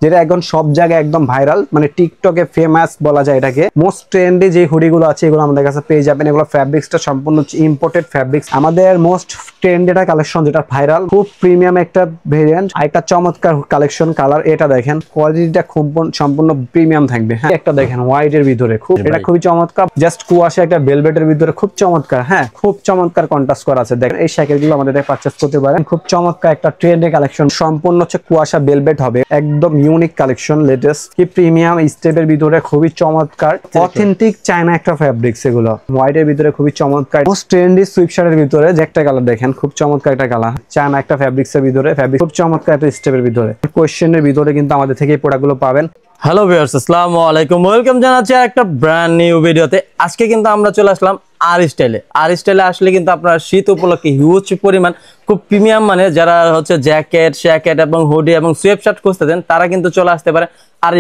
যেটা এখন সব জায়গায় একদম ভাইরাল, মানে টিকটকে ফেমাস বলা যায় এটাকে। মোস্ট ট্রেন্ডি যে হুডিগুলো আছে এগুলো আমাদের কাছে পেয়ে যাবেন। এগুলো ফ্যাব্রিক্সটা সম্পূর্ণ ইম্পোর্টেড ফ্যাব্রিক্স। আমাদের মোস্ট ট্রেন্ডি কালেকশন যেটা ভাইরাল, খুব প্রিমিয়াম একটা ভেরিয়েন্ট, একটা চমৎকার কালেকশন। কালার এটা দেখেন, কোয়ালিটিটা সম্পূর্ণ প্রিমিয়াম থাকবে। হ্যাঁ, একটা দেখেন হোয়াইট এর ভিতরে, খুব এটা খুবই চমৎকার। জাস্ট কুয়াশা একটা ভেলভেটের ভিতরে, খুব চমৎকার। হ্যাঁ, খুব চমৎকার কন্ট্রাস্ট করা আছে। দেখেন এই শ্যাকেলগুলো আমাদের পারচেজ করতে পারেন। খুব চমৎকার একটা ট্রেন্ডি কালেকশন, সম্পূর্ণ হচ্ছে কুয়াশা ভেলভেট হবে, একদম ইউনিক কালেকশন, লেটেস্ট কি প্রিমিয়াম স্টেপের ভিতরে, খুবই চমৎকার অথেন্টিক চায়না একটা ফ্যাব্রিক্স। এগুলো হোয়াইট এর ভিতরে খুবই চমৎকার। মোস্ট ট্রেন্ডি সুইপশার্টের ভিতরে যে একটা কালার দেখেন, খুব চমৎকার একটা কালার, চায়না একটা ফ্যাব্রিক্স এর ভিতরে, ফ্যাব্রিক খুব চমৎকার একটা স্টেপের ভিতরে। কোয়েশ্চেনের ভিতরে কিন্তু আমাদের থেকে এই প্রোডাক্টগুলো পাবেন। হ্যালো ভিউয়ার্স, আসসালামু আলাইকুম, ওয়েলকাম জানাচ্ছি একটা ব্র্যান্ড নিউ ভিডিওতে। আজকে কিন্তু আমরা চলে আসলাম আর স্টাইলে আসলে কিন্তু আপনারা শীত উপলক্ষে হিউজ পরিমাণ খুব প্রিমিয়াম মানে যারা হচ্ছে জ্যাকেট এবং হুডি এবং সোয়েট শার্ট খুঁজতেছেন তারা কিন্তু চলে আসতে পারে আর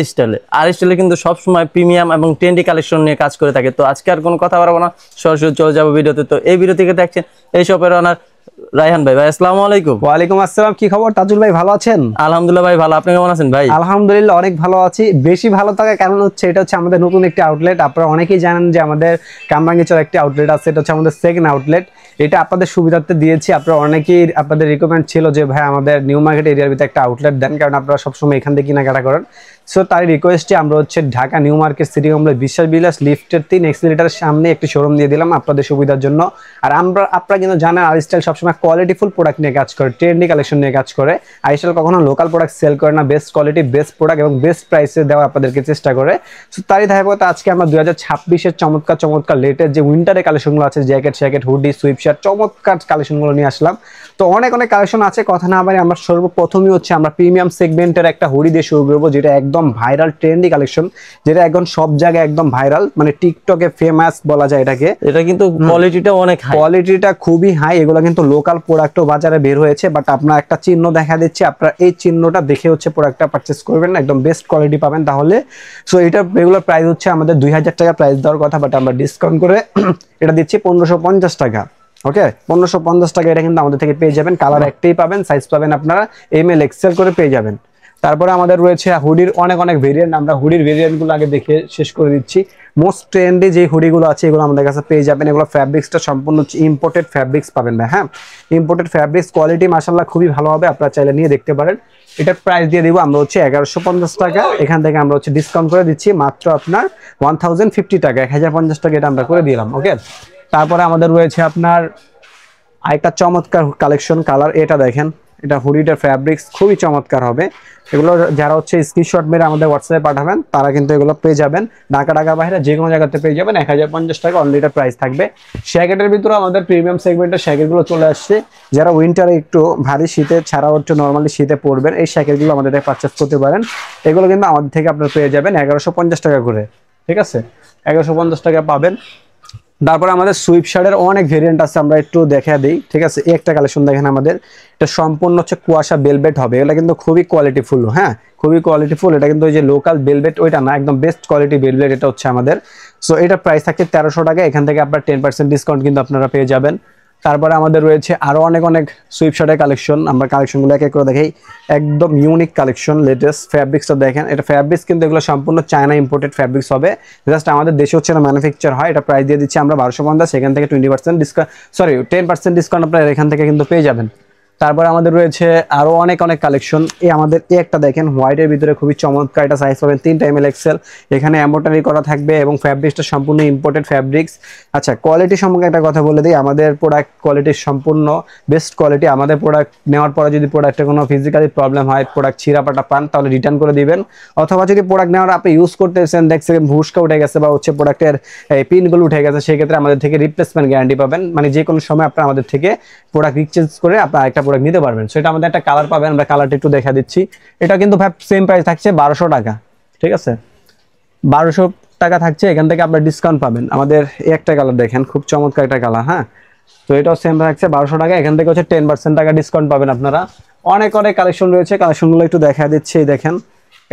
স্টাইলে কিন্তু সবসময় প্রিমিয়াম এবং ট্রেন্ডি কালেকশন নিয়ে কাজ করে থাকে। তো আজকে আর কোনো কথা বলবো না, সরাসরি চলে যাবো ভিডিওতে। তো এই ভিডিও থেকে দেখছেন এই শপের ওনার রায়হান ভাই। আসসালামু আলাইকুম। ওয়ালাইকুম আসসালাম, কি খবর তাজুল ভাই, ভালো আছেন? আলহামদুলিল্লাহ ভাই ভালো, আপনি কেমন আছেন ভাই? আলহামদুলিল্লাহ অনেক ভালো আছি। বেশি ভালো থাকার কারণ হচ্ছে এটা হচ্ছে আমাদের নতুন একটি আউটলেট। আপনারা অনেকেই জানেন যে আমাদের কামরাঙ্গীরচর একটি আউটলেট আছে, এটা হচ্ছে আমাদের সেকেন্ড আউটলেট। এটা আপনাদের সুবিধার্থে দিয়েছি। আপনারা অনেকেই আপনাদের রিকমেন্ড ছিল যে ভাই আমাদের নিউ মার্কেট এরিয়ার ভিতরে একটা আউটলেট দেন, কারণ আপনারা সবসময় এখান থেকে কেনাকাটা করেন। সো তার রিকোয়েস্টে আমরা হচ্ছে Dhaka new market city complex বিশ্বাস বিলাস লিফটের 3 এক্সিলেটারের সামনে একটি শোরুম দিয়ে দিলাম আপনাদের সুবিধার জন্য। আর আপনারা কিন্তু জানেন আর স্টাইল সবসময় কোয়ালিটিফুল প্রোডাক্ট নিয়ে কাজ করে, ট্রেন্ডি কালেকশন নিয়ে কাজ করে। আর স্টাইল কখনো লোকাল প্রোডাক্ট সেল করে না, বেস্ট কোয়ালিটি বেস্ট প্রোডাক্ট এবং বেস্ট প্রাইসে দেওয়া আপনাদেরকে চেষ্টা করে। সো তারই ধারাবাহিকতা আজকে আমরা 2026-এর চমৎকার লেটেস্ট যে উইন্টারের কালেকশনগুলো আছে, জ্যাকেট হুডি সুইপ শার্ট, চমৎকার কালেকশনগুলো নিয়ে আসলাম। তো অনেক কালেকশন আছে, কথা না বাড়ি আমরা সর্বপ্রথমই হচ্ছে আমরা প্রিমিয়াম সেগমেন্টের একটা হুডি দিয়ে শুরু করবো, যেটা একদম ভাইরাল ট্রেন্ডি কালেকশন, যেটা এখন সব জায়গায় একদম ভাইরাল, মানে টিকটকে ফেমাস বলা যায় এটাকে। এটা কিন্তু কোয়ালিটিটা অনেক হাই, কোয়ালিটিটা খুবই হাই। এগুলো কিন্তু লোকাল প্রোডাক্টও বাজারে বের হয়েছে, বাট আপনার একটা চিহ্ন দেখা দিচ্ছে, আপনারা এই চিহ্নটা দেখে হচ্ছে প্রোডাক্টটা পারচেস করবেন, একদম বেস্ট কোয়ালিটি পাবেন তাহলে। সো এটা রেগুলার প্রাইস হচ্ছে আমাদের 2000 টাকা প্রাইস দেওয়ার কথা, বাট আমরা ডিসকাউন্ট করে এটা দিচ্ছি 1550 টাকা। ওকে, 1550 টাকা এটা কিন্তু আমাদের থেকে পেয়ে যাবেন। কালার একটাই পাবেন, সাইজ পাবেন আপনারা ML XL করে পেয়ে যাবেন। তারপরে আমাদের রয়েছে হুডির অনেক ভেরিয়েন্ট। আমরা হুডির ভেরিয়েন্টগুলো আগে দেখে শেষ করে দিচ্ছি। মোস্ট ট্রেন্ডি যে হুডিগুলো আছে এগুলো আমাদের কাছে পেয়ে যাবেন। এগুলো ফ্যাব্রিক্সটা সম্পূর্ণ ইম্পোর্টেড ফ্যাব্রিক্স পাবেন না। হ্যাঁ, ইম্পোর্টেড ফ্যাব্রিক্স, কোয়ালিটি মাশাআল্লাহ খুবই ভালো হবে, আপনারা চাইলে নিয়ে দেখতে পারেন। এটার প্রাইস দিয়ে দিব আমরা হচ্ছে 1150 টাকা। এখান থেকে আমরা হচ্ছে ডিসকাউন্ট করে দিচ্ছি মাত্র আপনার 1050 টাকা, 1050 টাকা এটা আমরা করে দিলাম। ওকে, তারপরে আমাদের রয়েছে আপনার আরেকটা চমৎকার কালেকশন। কালার এটা দেখেন, এটা হুডিটার ফ্যাব্রিক্স খুবই চমৎকার হবে। এগুলো যারা হচ্ছে স্ক্রিনশট মেরে আমাদের হোয়াটসঅ্যাপে পাঠাবেন তারা কিন্তু এগুলো পেয়ে যাবেন। ঢাকার বাইরে যে কোনো জায়গাতে পেয়ে যাবেন। 1050 টাকা অনলি এটা প্রাইস থাকবে। শ্যাকেটের ভিতরে আমাদের প্রিমিয়াম সেগমেন্টের শ্যাকেটগুলো চলে আসছে। যারা উইন্টারে একটু ভারী শীতে ছাড়া হচ্ছে নর্মালি শীতে পরবেন, এই শ্যাকেটগুলো আমাদের পারচেস করতে পারেন। এগুলো কিন্তু আমাদের থেকে আপনারা পেয়ে যাবেন 1150 টাকা করে। ঠিক আছে, 1150 টাকা পাবেন। তারপরে আমাদের সুইপ শার্টের অনেক ভেরিয়েন্ট আছে, আমরা একটু দেখা দিই। ঠিক আছে, একটা কালেকশন দেখেন আমাদের, এটা সম্পূর্ণ হচ্ছে কুয়াশা বেলভেট হবে। এটা কিন্তু খুবই কোয়ালিটিফুল। হ্যাঁ, খুবই কোয়ালিটিফুল। এটা কিন্তু ওই যে লোকাল বেলভেট ওইটা না, একদম বেস্ট কোয়ালিটি বেলভেট এটা হচ্ছে আমাদের। সো এটা প্রাইস থাকছে 1300 টাকা। এখান থেকে আপনার 10% ডিসকাউন্ট কিন্তু আপনারা পেয়ে যাবেন। তারপরে আমাদের রয়েছে আরো অনেক সুইপ শার্টের কালেকশন। আমরা কালেকশনগুলো এক এক করে দেখাই। একদম ইউনিক কালেকশন, লেটেস্ট ফ্যাব্রিক্সটা দেখেন। এটা ফ্যাব্রিক্স কিন্তু এগুলো সম্পূর্ণ চায়না ইম্পোর্টেড ফ্যাব্রিক্স হবে, জাস্ট আমাদের দেশে হচ্ছে না ম্যানুফ্যাকচার হয়। এটা প্রাইস দিয়ে দিচ্ছি আমরা 1250। সেখান থেকে 20% ডিসকাউন্ট, সরি 10% ডিসকাউন্ট আপনারা এখান থেকে কিন্তু পেয়ে যাবেন। তারপরে আমাদের রয়েছে আরো অনেক কালেকশন। আমাদের এই একটা দেখেন হোয়াইটের ভিতরে খুবই চমৎকার, এটা সাইজ পাবেন 3টা ML XL। এখানে এমব্রয়ডারি করা থাকবে এবং ফ্যাব্রিক্সটা সম্পূর্ণ ইম্পোর্টেড ফ্যাব্রিক্স। আচ্ছা, কোয়ালিটি সম্পর্কে একটা কথা বলে দিই, আমাদের প্রোডাক্ট কোয়ালিটি সম্পূর্ণ বেস্ট কোয়ালিটি। আমাদের প্রোডাক্ট নেওয়ার পরে যদি প্রোডাক্টে কোনো ফিজিক্যালি প্রবলেম হয়, প্রোডাক্ট ছিঁড়াপাটা পান, তাহলে রিটার্ন করে দিবেন। অথবা যদি প্রোডাক্ট নেওয়ার আপনি ইউজ করতেছেন, দেখছেন ভুসকা উঠে গেছে বা হচ্ছে প্রোডাক্টের এই পিনগুলো উঠে গেছে, সেক্ষেত্রে আমাদের থেকে রিপ্লেসমেন্ট গ্যারান্টি পাবেন। মানে যে কোনো সময় আপনারা আমাদের থেকে প্রোডাক্ট এক্সচেঞ্জ করে আপনার একটা প্রোডাক্ট নিতে পারবেন। সেটা আমাদের একটা কালার পাবেন, আমরা কালারটা একটু দেখা দিচ্ছি। এটা কিন্তু ভাই সেম প্রাইস থাকছে 1200 টাকা। ঠিক আছে, 1200 টাকা থাকছে। এখান থেকে আপনার ডিসকাউন্ট পাবেন। আমাদের এই একটা কালার দেখেন, খুব চমৎকার একটা কালার। হ্যাঁ, তো এটাও সেম থাকছে 1200 টাকা। এখান থেকে হচ্ছে 10% টাকা ডিসকাউন্ট পাবেন আপনারা। অনেক কালেকশন রয়েছে, কালেকশনগুলো একটু দেখা দিচ্ছি। দেখেন,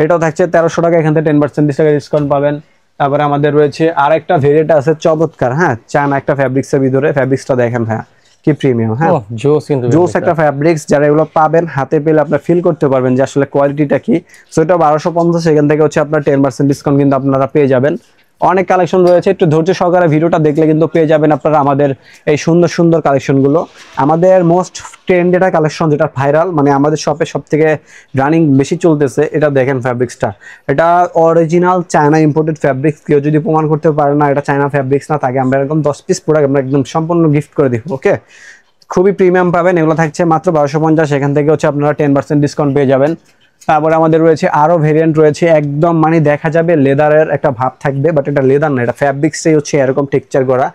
এটাও থাকছে 1300 টাকা। এখান থেকে 10% টাকা ডিসকাউন্ট পাবেন। তারপরে আমাদের রয়েছে আর একটা ভেরিয়েন্ট আছে চমৎকার। হ্যাঁ, চায়না একটা ফ্যাব্রিক্সের ভিতরে, ফ্যাব্রিক্সটা দেখেন। হ্যাঁ, কি প্রিমিয়াম, হ্যাঁ জোস কিন্তু জোস একটা ফ্যাব্রিক্স, যারা এগুলো পাবেন হাতে পেলে আপনারা ফিল করতে পারবেন যে আসলে কোয়ালিটিটা কি। সো এটা 1250, সেখান থেকে হচ্ছে আপনার 10% ডিসকাউন্ট কিন্তু আপনারা পেয়ে যাবেন। অনেক কালেকশন রয়েছে, একটু ধৈর্য সহকারে ভিডিওটা দেখলে কিন্তু পেয়ে যাবেন আপনারা আমাদের এই সুন্দর সুন্দর কালেকশনগুলো। আমাদের মোস্ট ট্রেন্ডেড কালেকশন যেটা ভাইরাল, মানে আমাদের শপে সব থেকে রানিং বেশি চলতেছে, এটা দেখেন ফ্যাব্রিক্সটা, এটা অরিজিনাল চায়না ইম্পোর্টেড ফ্যাব্রিক্স। কেউ যদি প্রমাণ করতে পারে না এটা চায়না ফ্যাব্রিক্স না, তাকে আমরা এরকম 10 পিস প্রোডাক্ট আমরা একদম সম্পূর্ণ গিফট করে দিব। ওকে, খুবই প্রিমিয়াম পাবেন, এগুলো থাকছে মাত্র 1250, এখান থেকে হচ্ছে আপনারা 10% ডিসকাউন্ট পেয়ে যাবেন। তারপরে আমাদের রয়েছে আরো ভেরিয়েন্ট রয়েছে, একদম মানে দেখা যাবে লেদারের একটা ভাব থাকবে, বাট এটা লেদার না, এটা ফ্যাব্রিক্সটাই হচ্ছে এরকম টেক্সচার করা,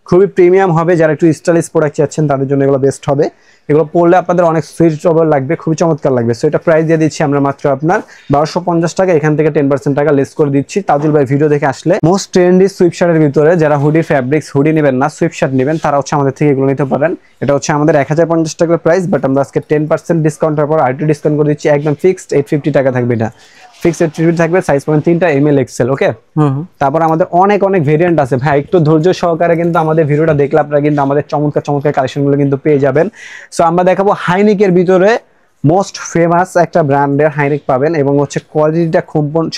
খুবই প্রিমিয়াম হবে। যারা একটু স্টাইলিশ প্রোডাক্ট চাচ্ছেন তাদের জন্য এগুলো বেস্ট হবে। এগুলো পরলে আপনাদের অনেক সুইটেবল লাগবে, খুবই চমৎকার লাগবে। সো এটা প্রাইস দিয়ে দিচ্ছি আমরা মাত্র আপনার 1250 টাকা, এখান থেকে 10% টাকা লেস করে দিচ্ছি। তাজুল ভাই ভিডিও দেখে আসলে মোস্ট ট্রেন্ডি সুইপ শার্টের ভিতরে যারা হুডি ফ্যাব্রিক্স, হুডি নেবেন না সুইপ শার্ট নেবেন, তারা হচ্ছে আমাদের থেকে এগুলো নিতে পারেন। এটা হচ্ছে আমাদের 1050 টাকার প্রাইস, বাট আমরা আজকে 10% ডিসকাউন্টের পর আরেকটু ডিসকাউন্ট করে দিচ্ছি, একদম ফিক্সড 850 টাকা থাকবে। এটা ফিক্সড 850 থাকবে, সাইজ পাবেন 3টা, এমএল এক্সেল। ওকে, তারপর আমাদের অনেক অনেক ভেরিয়েন্ট আছে ভাই, একটু ধৈর্য সহকারে কিন্তু আমাদের ভিডিওটা দেখলে আপনারা কিন্তু আমাদের চমৎকার চমৎকার কালেকশনগুলো কিন্তু পেয়ে যাবেন। সো আমরা দেখাবো হাইনিকের ভিতরে মোস্ট ফেমাস একটা ব্র্যান্ডের হাইনিক পাবেন, এবং হচ্ছে কোয়ালিটিটা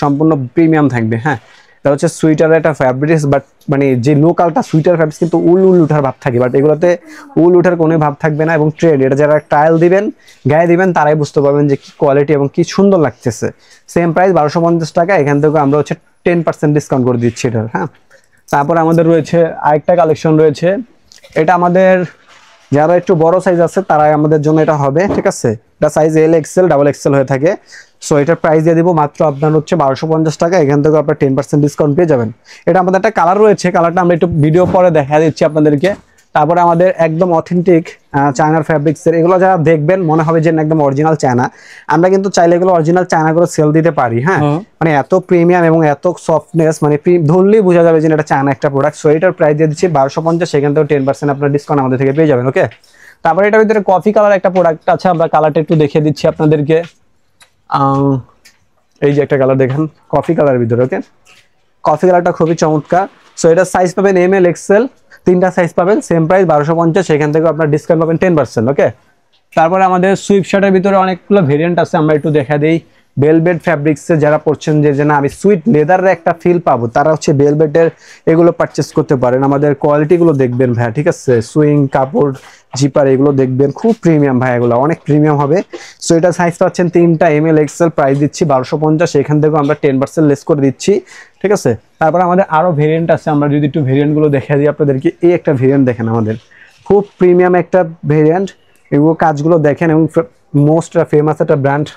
সম্পূর্ণ প্রিমিয়াম থাকবে। হ্যাঁ, এটা হচ্ছে সুইটারের একটা ফ্যাব্রিক্স, বাট মানে যে লোকালটা সুইটার ফ্যাব্রিক্স কিন্তু উল উঠার ভাব থাকে, বাট এগুলোতে উল উঠার কোনো ভাব থাকবে না। এবং ট্রেড, এটা যারা ট্রায়াল দিবেন, গায়ে দিবেন, তারাই বুঝতে পারবেন যে কি কোয়ালিটি এবং কি সুন্দর লাগতেছে। সেম প্রাইস 1250 টাকা, এখান থেকে আমরা হচ্ছে 10% ডিসকাউন্ট করে দিচ্ছি এটার। হ্যাঁ, তারপরে আমাদের রয়েছে আরেকটা কালেকশন রয়েছে, এটা আমাদের যারা একটু বড় সাইজ আছে তারাই আমাদের জন্য এটা হবে। ঠিক আছে, এটা size L XL double XL হয়ে থাকে। সো এটার প্রাইস দিয়ে দিব মাত্র আপনার হচ্ছে 1250 টাকা, এখান থেকে আপনার 10% ডিসকাউন্ট পেয়ে যাবেন। এটা আমাদের একটা কালার রয়েছে, কালারটা আমরা একটু ভিডিও পরে দেখা দিচ্ছি আপনাদেরকে। তারপরে আমাদের একদম অথেন্টিক চায়নার ফ্যাব্রিক্সের, এগুলো যারা দেখবেন মনে হবে যে একদম অরিজিনাল চায়না। আমরা কিন্তু চাইলে এগুলো অরিজিনাল চায়না করে সেল দিতে পারি। হ্যাঁ, মানে এত প্রিমিয়াম এবং এত সফটনেস, মানে ধরলেই বোঝা যাবে যে এটা চায়না একটা প্রোডাক্ট। সো এটার প্রাইস দিয়ে দিচ্ছি 1250, সেখান থেকে 10% আপনার ডিসকাউন্ট আমাদের থেকে পেয়ে যাবেন। ওকে, তারপরে এটার ভিতরে কফি কালার একটা প্রোডাক্ট আছে, আমরা কালারটা একটু দেখিয়ে দিচ্ছি আপনাদেরকে। এই যে একটা কালার দেখেন কফি কালারের ভিতরে। ওকে, কফি কালারটা খুবই চমৎকার। সো এটা সাইজ পাবেন এমএল এক্সেল, 3টা সাইজ পাবেন, সেম প্রাইস 1250, সেখান থেকে আপনার ডিসকাউন্ট পাবেন 10%। ওকে, তারপরে আমাদের সুইপ শার্টের ভিতরে অনেকগুলো ভেরিয়েন্ট আছে, আমরা একটু দেখা দিই। বেলভেট ফ্যাব্রিক্সে যারা পড়ছেন যে না আমি সুইট লেদারের একটা ফিল পাবো, তারা হচ্ছে বেলভেটের এগুলো পারচেস করতে পারেন। আমাদের কোয়ালিটিগুলো দেখবেন ভাই, ঠিক আছে, সুইং কাপড় জিপার এগুলো দেখবেন, খুব প্রিমিয়াম ভাই, এগুলো অনেক প্রিমিয়াম হবে। সো এটা সাইজ পাচ্ছেন 3টা, এমএল এক্সেল, প্রাইস দিচ্ছি 1250, এখান থেকে আমরা 10% লেস করে দিচ্ছি। ঠিক আছে, তারপর আমাদের আরো ভেরিয়েন্ট আছে, আমরা যদি একটু ভেরিয়েন্টগুলো দেখা দিই আপনাদেরকে। এই একটা ভেরিয়েন্ট দেখেন, আমাদের খুব প্রিমিয়াম একটা ভেরিয়েন্ট, এগুলো কাজগুলো দেখেন, এবং মোস্ট ফেমাস একটা ব্র্যান্ড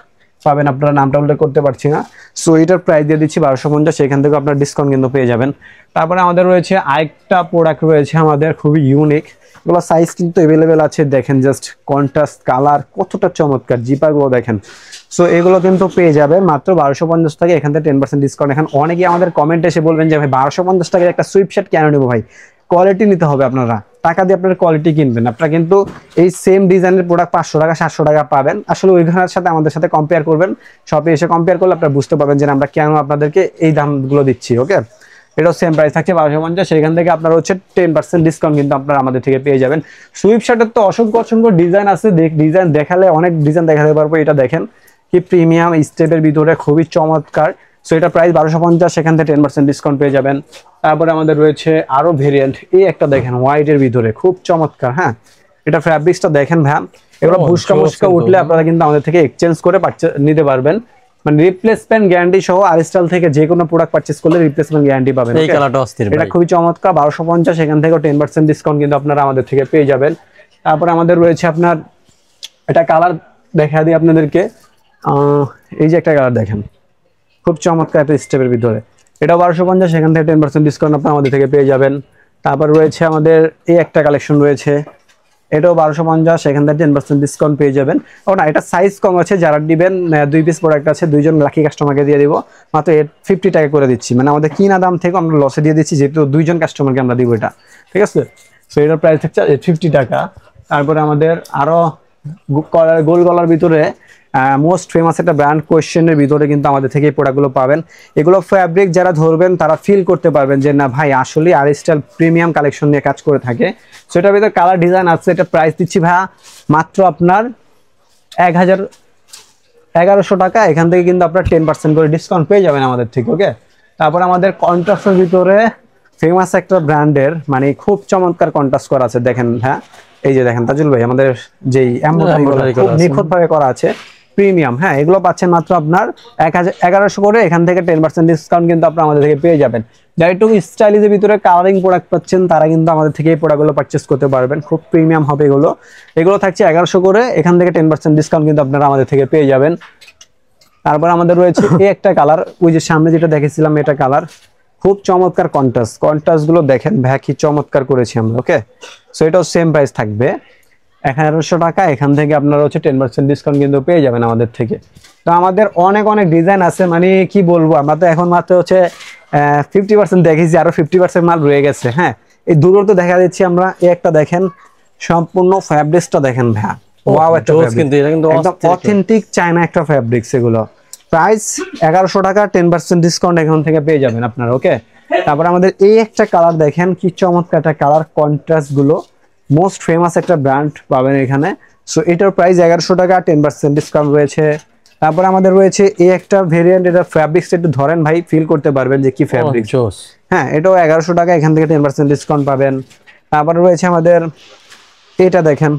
পাবেন, আপনারা নামটা উল্লেখ করতে পারছি না। সো এটার প্রাইস দিয়ে দিচ্ছি 1250, সেখান থেকে আপনার ডিসকাউন্ট কিন্তু পেয়ে যাবেন। তারপরে আমাদের রয়েছে আরেকটা প্রোডাক্ট রয়েছে আমাদের খুবই ইউনিক, এগুলো সাইজ কিন্তু অ্যাভেলেবেল আছে, দেখেন জাস্ট কন্ট্রাস্ট কালার কতটা চমৎকার, জিপারগুলো দেখেন। সো এগুলো কিন্তু পেয়ে যাবে মাত্র 1250 টাকা, এখান থেকে 10% ডিসকাউন্ট। এখন অনেকেই আমাদের কমেন্ট এসে বলবেন যে ভাই 1250 টাকায় একটা সুইপ শার্ট কেন নেবো ভাই, কোয়ালিটি নিতে হবে, আপনারা টাকা দিয়ে আপনার কোয়ালিটি কিনবেন, আপনারা কিন্তু এই সেম ডিজাইনের প্রোডাক্ট 500 টাকা 700 টাকা পাবেন। আসলে ওইখানের সাথে আমাদের সাথে কম্পেয়ার করবেন, শপে এসে কম্পেয়ার করলে আপনারা বুঝতে পারবেন যে আমরা কেন আপনাদেরকে এই দামগুলো দিচ্ছি। ওকে, এটাও সেম প্রাইস থাকছে 1250, সেখান থেকে আপনারা হচ্ছে 10% ডিসকাউন্ট কিন্তু আপনারা আমাদের থেকে পেয়ে যাবেন। সুইপ শার্টের তো অসংখ্য অসংখ্য ডিজাইন আছে, ডিজাইন দেখালে অনেক ডিজাইন দেখাতে পারবো। এটা দেখেন কি প্রিমিয়াম স্টেপের ভিতরে, খুবই চমৎকার। সো এটা প্রাইস 1250, সেখান থেকে 10% ডিসকাউন্ট পেয়ে যাবেন। তারপরে আমাদের রয়েছে আরো ভেরিয়েন্ট, এই একটা দেখেন হোয়াইটের ভিতরে, খুব চমৎকার। হ্যাঁ, এটা ফ্যাব্রিক্সটা দেখেন ভাই, এগুলো ভুসকা মুসকা উঠলে আপনারা কিন্তু আমাদের থেকে এক্সচেঞ্জ করে নিতে পারবেন, মানে রিপ্লেসমেন্ট গ্যারান্টি সহ আরিস্টাইল থেকে যে কোনো প্রোডাক্ট পারচেজ করলে রিপ্লেসমেন্ট গ্যারান্টি পাবেন। এই কালারটা অস্থির, এটা খুবই চমৎকার, 1250, সেখান থেকে 10% ডিসকাউন্ট কিন্তু আপনারা আমাদের থেকে পেয়ে যাবেন। তারপরে আমাদের রয়েছে আপনার এটা কালার দেখা দিই আপনাদেরকে, এই যে একটা কালার দেখেন, খুব চমৎকার একটা স্টেপের ভিতরে, এটা 1250, সেখান থেকে 10% ডিসকাউন্ট আপনারা আমাদের থেকে পেয়ে যাবেন। তারপর রয়েছে আমাদের এই একটা কালেকশন রয়েছে, এটাও 1250, সেখান থেকে 10% ডিসকাউন্ট পেয়ে যাবেন। ও না, এটা সাইজ কম আছে, যারা দিবেন 2 পিস প্রোডাক্ট আছে, 2জন লাকি কাস্টমারকে দিয়ে দিব, মাত্র 850 টাকা করে দিচ্ছি, মানে আমাদের কিনা দাম থেকে আমরা লসে দিয়ে দিচ্ছি, যেহেতু 2জন কাস্টমারকে আমরা দিব এটা। ঠিক আছে, সো এটার প্রাইস হচ্ছে 850 টাকা। তারপরে আমাদের আরো গোল গলার ভিতরে মোস্ট ফেমাস একটা ব্র্যান্ড কোয়েশ্চেনের ভিতরে কিন্তু আমাদের থেকে এই প্রোডাক্টগুলো পাবেন। এগুলো ফ্যাব্রিক যারা ধরবেন তারা ফিল করতে পারবেন যে না ভাই আসলে আরিস্টাইল প্রিমিয়াম কালেকশন নিয়ে কাজ করে থাকে। সো এটার ভিতরে কালার ডিজাইন আছে। এটা প্রাইস দিচ্ছি ভাইয়া মাত্র আপনার 1100 টাকা। এখান থেকে কিন্তু আপনার 10% করে ডিসকাউন্ট পেয়ে যাবেন আমাদের থেকে। ওকে, তারপর আমাদের কন্ট্রাস্টের ভিতরে ফেমাস একটা ব্র্যান্ডের মানে খুব চমৎকার কন্ট্রাস্ট করা আছে। দেখেন হ্যাঁ, এই যে দেখেন তাজুল ভাই আমাদের যেই এমব্রয়ডারি খুব নিখুঁত ভাবে করা আছে, প্রিমিয়াম। হ্যাঁ, এগুলো পাচ্ছেন মাত্র আপনার 1100 করে। এখান থেকে 10% ডিসকাউন্ট কিন্তু আপনারা আমাদের থেকে পেয়ে যাবেন। যারা একটু স্টাইলিশের ভিতরে কালারিং প্রোডাক্ট পাচ্ছেন তারা কিন্তু আমাদের থেকে এই প্রোডাক্টগুলো পারচেস করতে পারবেন। খুব প্রিমিয়াম হবে এগুলো। এগুলো থাকছে 1100 করে। এখান থেকে 10% ডিসকাউন্ট কিন্তু আপনারা আমাদের থেকে পেয়ে যাবেন। তারপর আমাদের রয়েছে এই একটা কালার, ওই যে সামনে যেটা দেখেছিলাম এটা কালার, খুব চমৎকার কন্ট্রাস্ট গুলো দেখেন ভাই কি চমৎকার করেছি আমরা। ওকে, সো এটাও সেম প্রাইস থাকবে 1100 টাকা। এখান থেকে আপনারা হচ্ছে 10% ডিসকাউন্ট কিন্তু পেয়ে যাবেন আমাদের থেকে। তো আমাদের অনেক অনেক ডিজাইন আছে, মানে কি বলবো, আমরা তো এখন মাত্র হচ্ছে 50% দেখেছি, আরো 50% মাল রয়ে গেছে। হ্যাঁ, এই দূর তো দেখা দিচ্ছি আমরা। এই একটা দেখেন, সম্পূর্ণ ফ্যাব্রিক্সটা দেখেন ভাইয়া, ওয়াও একটা কিন্তু এটা কিন্তু একদম অথেন্টিক চায়না একটা ফ্যাব্রিক্স। এগুলো প্রাইস 1100 টাকা, 10% ডিসকাউন্ট এখান থেকে পেয়ে যাবেন আপনারা। ওকে, তারপর আমাদের এই একটা কালার দেখেন, কি চমৎকার একটা কালার। কন্ট্রাস্ট গুলো মোস্ট ফেমাস একটা ব্র্যান্ড পাবেন এখানে। সো এটার প্রাইস 1100 টাকা, 10% ডিসকাউন্ট রয়েছে। তারপর আমাদের রয়েছে এই একটা ভেরিয়েন্ট, এটা ফ্যাব্রিক্স একটু ধরেন ভাই, ফিল করতে পারবেন যে কি ফ্যাব্রিক। হ্যাঁ, এটাও 1100 টাকা, এখান থেকে 10% ডিসকাউন্ট পাবেন। তারপর রয়েছে আমাদের এটা দেখেন,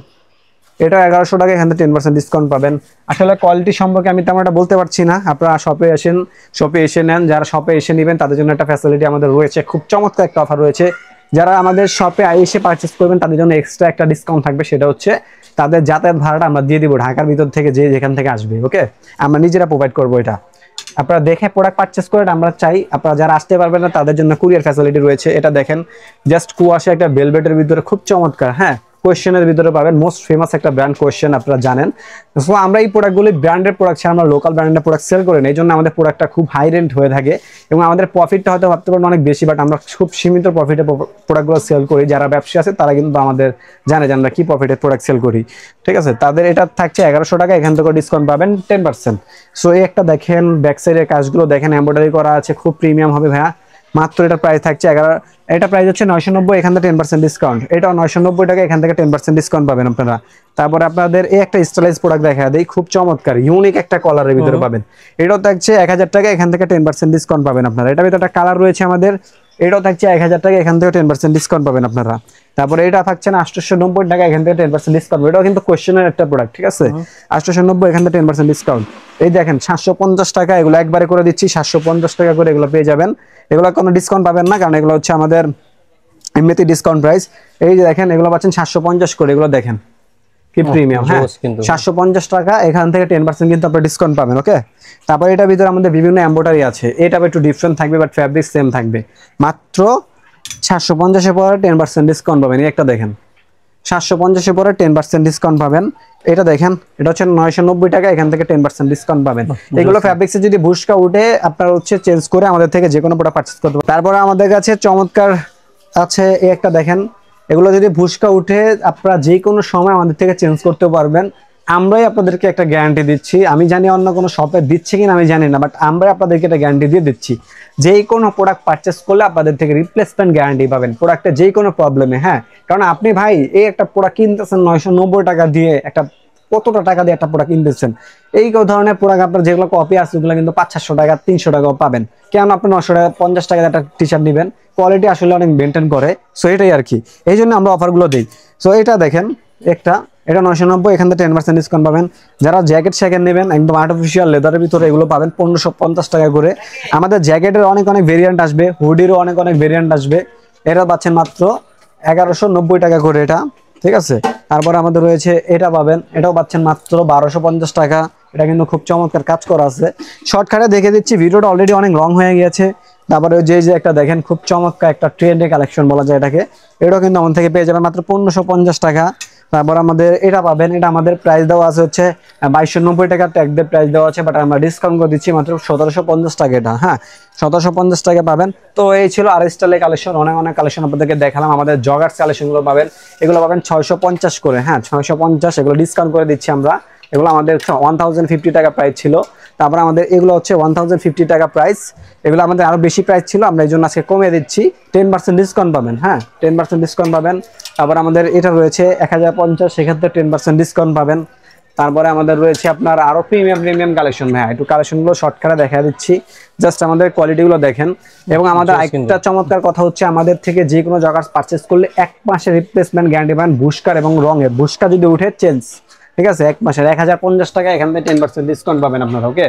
এটা 1100 টাকা, এখান থেকে 10% ডিসকাউন্ট পাবেন। আসলে কোয়ালিটি সম্পর্কে আমি তেমন একটা বলতে পারছি না, আপনারা শপে এসে নেন। যারা শপে এসে নেবেন তাদের জন্য একটা ফ্যাসিলিটি আমাদের রয়েছে, খুব চমৎকার একটা অফার রয়েছে। যারা আমাদের শপে এসে পারচেস করবেন তাদের জন্য এক্সট্রা একটা ডিসকাউন্ট থাকবে, সেটা হচ্ছে তাদের যাতায়াত ভাড়াটা আমরা দিয়ে দিব ঢাকার ভিতর থেকে, যে যেখান থেকে আসবে। ওকে, আমরা নিজেরা প্রোভাইড করবো এটা। আপনারা দেখে প্রোডাক্ট পারচেস করেন, আমরা চাই। আপনারা যারা আসতে পারবেন না তাদের জন্য কুরিয়ার ফ্যাসিলিটি রয়েছে। এটা দেখেন, জাস্ট কুয়াশা একটা ভেলভেটের ভিতরে, খুব চমৎকার। হ্যাঁ, কোয়েশ্চেনের ভিতরে পাবেন, মোস্ট ফেমাস একটা ব্র্যান্ড কোয়েশ্চেন, আপনারা জানেন। সো আমরা এই প্রোডাক্টগুলি ব্র্যান্ডের প্রোডাক্ট ছাড়া আমরা লোকাল ব্র্যান্ডের প্রোডাক্ট সেল করি না, এই জন্য আমাদের প্রোডাক্টটা খুব হাই রেন্ট হয়ে থাকে এবং আমাদের প্রফিটটা হয়তো ভাবতে পারেন অনেক বেশি, বাট আমরা খুব সীমিত প্রফিটে প্রোডাক্টগুলো সেল করি। যারা ব্যবসা আছে তারা কিন্তু আমাদের জানে যে আমরা কি প্রফিটে প্রোডাক্ট সেল করি। ঠিক আছে, তাদের এটা থাকছে 1100 টাকা, এখান থেকে ডিসকাউন্ট পাবেন 10%। সো এই একটা দেখেন, ব্যাক সাইডের কাজগুলো দেখেন, এমব্রয়ডারি করা আছে, খুব প্রিমিয়াম হবে ভাইয়া। মাত্র এটা প্রাইস থাকছে 11, এটা প্রাইস হচ্ছে 990, এখান থেকে 10% ডিসকাউন্ট। এটাও 990 টাকা, এখান থেকে 10% ডিসকাউন্ট পাবেন আপনারা। তারপরে আপনাদের এই একটা স্টাইলিশ প্রোডাক্ট দেখা দেয়, খুব চমৎকার ইউনিক একটা কলারের ভিতরে পাবেন। এটাও থাকছে 1000 টাকা, এখান থেকে 10% ডিসকাউন্ট পাবেন আপনারা। এটার ভিতরে একটা কালার রয়েছে আমাদের, এটাও থাকছে 1000 টাকা, এখান থেকে 10% ডিসকাউন্ট পাবেন আপনারা। তারপরে এটা থাকছে 890 টাকা, এখান থেকে 10% ডিসকাউন্ট। এটাও কিন্তু কোয়েশ্চেনের একটা প্রোডাক্ট, ঠিক আছে। 890, এখান থেকে 10% ডিসকাউন্ট। এই দেখেন 750 টাকা, এগুলো একবারে করে দিচ্ছি 750 টাকা করে, এগুলো পেয়ে যাবেন। এগুলো কোনো ডিসকাউন্ট পাবেন না, কারণ এগুলো হচ্ছে আমাদের এমনিতে ডিসকাউন্ট প্রাইস। এই যে দেখেন, এগুলো পাচ্ছেন 750 করে, এগুলো দেখেন কি প্রিমিয়াম। হ্যাঁ, 750 টাকা, এখান থেকে 10% কিন্তু আপনারা ডিসকাউন্ট পাবেন। ওকে, তারপর এটার ভিতরে আমাদের বিভিন্ন এমব্রয়ডারি আছে, এটা একটু ডিফারেন্ট থাকবে, বাট ফ্যাব্রিক সেম থাকবে। মাত্র 750 এর পরে 10% ডিসকাউন্ট পাবেন। এই একটা দেখেন, 750 এর পরে 10% ডিসকাউন্ট পাবেন। এটা দেখেন, এটা হচ্ছে 990 টাকা, এখান থেকে 10% ডিসকাউন্ট পাবেন। এগুলো ফ্যাব্রিক্সে যদি ভুসকা উঠে আপনারা হচ্ছে চেঞ্জ করে আমাদের থেকে যে কোনো প্রোডাক্ট পারচেজ করতে পারেন। তারপরে আমাদের কাছে চমৎকার আছে এই একটা দেখেন, এগুলো যদি ভুসকা উঠে আপনারা যে কোনো সময় আমাদের থেকে চেঞ্জ করতে পারবেন। আমরাই আপনাদেরকে একটা গ্যারান্টি দিচ্ছি, আমি জানি অন্য কোনো শপে দিচ্ছে কিনা আমি জানি না, বাট আমরাই আপনাদেরকে একটা গ্যারান্টি দিয়ে দিচ্ছি, যে কোনো প্রোডাক্ট পারচেস করলে আপনাদের থেকে রিপ্লেসমেন্ট গ্যারান্টি পাবেন প্রোডাক্টে যে কোনো প্রবলেমে। হ্যাঁ, কারণ আপনি ভাই এই একটা প্রোডাক্ট কিনতেছেন 990 টাকা দিয়ে, একটা কতটা টাকা দিয়ে একটা প্রোডাক্ট কিনতেছেন। এই ধরনের প্রোডাক্ট আপনার যেগুলো কপি আছে ওগুলো কিন্তু 500 টাকা 300 টাকাও পাবেন। কেন আপনি 950 টাকা একটা টি শার্ট নেবেন, কোয়ালিটি আসলে অনেক মেনটেন করে। সো এটাই আর কি, এই জন্য আমরা অফারগুলো দিই। সো এটা দেখেন একটা, এটা 990, এখান থেকে 10% ডিসকাউন্ট পাবেন। যারা জ্যাকেট স্যাকেট নেবেন একদম আর্টিফিশিয়াল লেদারের ভিতরে, এগুলো পাবেন 1550 টাকা করে। আমাদের জ্যাকেটের অনেক অনেক ভেরিয়েন্ট আসবে, হুডিরও অনেক অনেক ভেরিয়েন্ট আসবে। এটা পাচ্ছেন মাত্র 1190 টাকা করে এটা, ঠিক আছে। তারপরে আমাদের রয়েছে এটা পাবেন, এটাও পাচ্ছেন মাত্র 1250 টাকা। এটা কিন্তু খুব চমৎকার কাজ করা আছে। শর্টকাটে দেখে দিচ্ছি, ভিডিওটা অলরেডি অনেক লং হয়ে গিয়েছে। তারপরে যে একটা দেখেন, খুব চমৎকার একটা ট্রেন্ডে কালেকশন বলা যায় এটাকে, এটাও কিন্তু আমাদের থেকে পেয়ে যাবেন মাত্র 1550 টাকা। তারপর আমাদের এটা পাবেন, এটা আমাদের প্রাইস দেওয়া আছে হচ্ছে 2290 টাকা, ট্যাগ দিয়ে প্রাইস দেওয়া আছে, বাট আমরা ডিসকাউন্ট করে দিচ্ছি মাত্র 1750 টাকা এটা। হ্যাঁ, 1750 টাকা পাবেন। তো এই ছিল আর স্টাইলের কালেকশন, অনেক অনেক কালেকশন আপনাদেরকে দেখালাম। আমাদের জগার্স কালেকশনগুলো পাবেন, এগুলো পাবেন 650 করে। হ্যাঁ, 650, এগুলো ডিসকাউন্ট করে দিচ্ছি আমরা এগুলো আমাদের 1050 টাকা প্রাইস ছিল। তারপর আমাদের এগুলো হচ্ছে 1050 টাকা প্রাইস। এগুলো আমাদের আরো বেশি প্রাইস ছিল, আমরা এই জন্য আজকে কমিয়ে দিচ্ছি। 10% ডিসকাউন্ট পাবেন, হ্যাঁ 10% ডিসকাউন্ট পাবেন। তারপর আমাদের এটা রয়েছে 1050, সেক্ষেত্রে 10% ডিসকাউন্ট পাবেন। তারপরে আমাদের রয়েছে আপনার আরো প্রিমিয়াম কালেকশন। ভাই একটু কালেকশনগুলো শর্টকাটে দেখা দিচ্ছি, জাস্ট আমাদের কোয়ালিটিগুলো দেখেন। এবং আমাদের একটা চমৎকার কথা হচ্ছে, আমাদের থেকে যে কোনো জগার্স পারচেস করলে 1 মাসের রিপ্লেসমেন্ট গ্যারান্টি পাবেন। বুস্কার এবং রঙের বুস্কার যদি উঠে চেঞ্জ, ঠিক আছে, 1 মাসের 1050 টাকা, এখান থেকে 10% ডিসকাউন্ট পাবেন আপনারা। ওকে,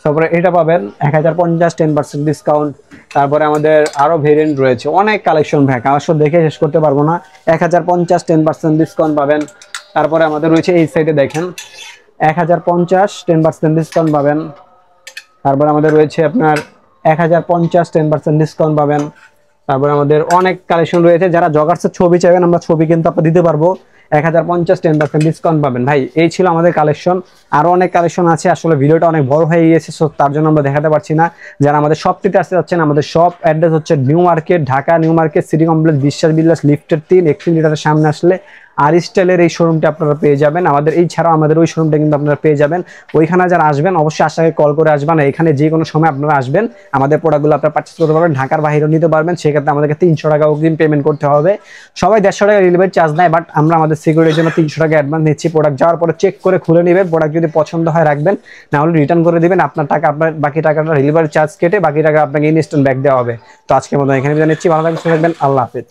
তারপরে এটা পাবেন 1050 10% ডিসকাউন্ট। তারপরে আমাদের আরো ভেরিয়েন্ট রয়েছে, অনেক কালেকশন। ভাই কালেকশন দেখে শেষ করতে পারবো না। 1050 10% ডিসকাউন্ট পাবেন। তারপরে আমাদের রয়েছে এই সাইডে দেখেন 1050 10% ডিসকাউন্ট পাবেন। তারপরে আমাদের রয়েছে আপনার 1050 10% ডিসকাউন্ট পাবেন। তারপরে আমাদের অনেক কালেকশন রয়েছে, যারা জগার্সের ছবি চাইবেন আমরা ছবি কিন্তু আপনার দিতে পারবো। 1050 10% ডিসকাউন্ট পাবেন। ভাই এই ছিল আমাদের কালেকশন, আরো অনেক কালেকশন আছে। আসলে ভিডিওটা অনেক বড় হয়ে গিয়েছে, সো তার জন্য আমরা দেখাতে পারছি না। যারা আমাদের শপটিতে আসতে যাচ্ছেন, আমাদের শপ অ্যাড্রেস হচ্ছে new market, Dhaka new market, city complex, বিশ্বাস বিল্ডার্স, লিফটের 3 এক্সিলিটারের সামনে আসলে আর স্টাইলের এই শোরুমটা আপনারা পেয়ে যাবেন। আমাদের এই ছাড়াও আমাদের ওই শোরুমটা কিন্তু আপনারা পেয়ে যাবেন। ওইখানে যারা আসবেন অবশ্যই আশাকে কল করে আসবেন, এখানে যে কোনো সময় আপনারা আসবেন, আমাদের প্রোডাক্টগুলো আপনারা পারচেস করতে পারবেন, ঢাকার বাইরেও নিতে পারবেন। সেক্ষেত্রে আমাদেরকে 300 টাকা অগ্রিম পেমেন্ট করতে হবে। সবাই 150 টাকা ডেলিভারি চার্জ নেয়, বাট আমরা আমাদের সিকিউরিটির জন্য 300 টাকা অ্যাডভান্স নিচ্ছি। প্রোডাক্ট যাওয়ার পরে চেক করে খুলে নেবেন, প্রোডাক্ট যদি পছন্দ হয় রাখবেন, না হলে রিটার্ন করে দিবেন। আপনার টাকা, আপনার বাকি টাকাটা ডেলিভারি চার্জ কেটে বাকি টাকা আপনাকে ইনস্ট্যান্ট ব্যাক দেওয়া হবে। তো আজকের মতো এখানে বিদায় নিচ্ছি, ভালো থাকবেন, সুস্থ থাকবেন, আল্লাহ হাফেজ।